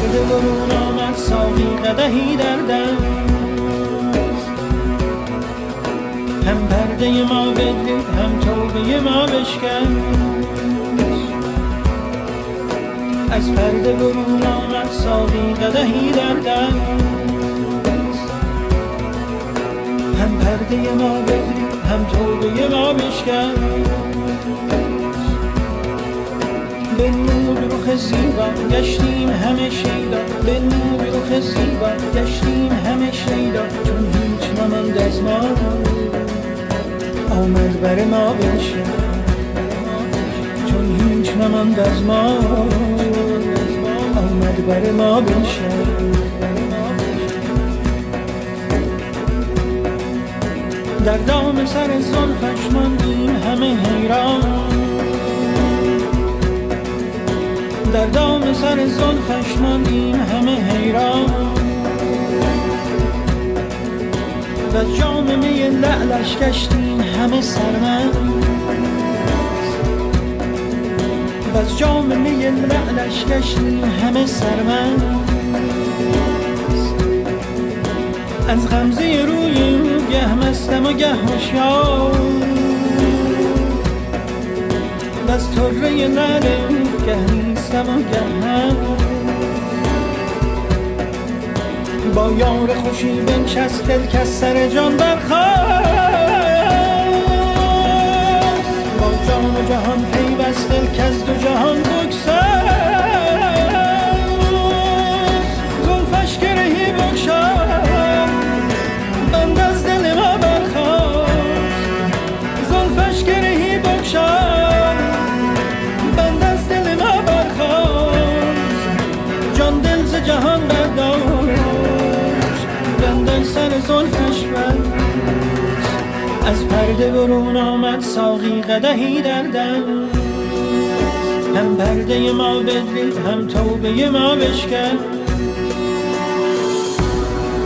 پرده برون آمد ساقی قدحی در دست، هم پرده ما بدرید هم توبه ما بشکست. از پرده برون آمد ساقی قدحی در دست، هم پرده ما بدرید هم توبه ما بشکست. به نور رخ زیبا گشتیم همه شیدا، به نور رخ زیبا گشتیم همه شیدا، چون هیچ نماند از ما آمد بر ما بنشست، چون هیچ نماند از ما آمد بر ما بنشست. در دام سر زلفش ماندیم همه حیران، در دام سر زلفش ماندیم همه حیران، و از جام می لعلش گشتیم همه سرمست، و از جام می لعلش گشتیم همه سرمست. از غمزه روی او گه مستم و گه هوشیار، و از طره لعل او گه نیستم و گه هم، با یار خوشی بنشست دل که از سر جان برخاست، با جان و جهان پیوست دل که از دو جهان بگسست. زلفش گرهی بگشاد بند از دل ما برخاست، زلفش گرهی بگشاد بند از دل ما برخاست. جان دل ز جهان برداشت بندن سر زلفش بست، از پرده برون آمد ساقی قدحی در دست، هم پرده ما بدرید هم توبه ما بشکست.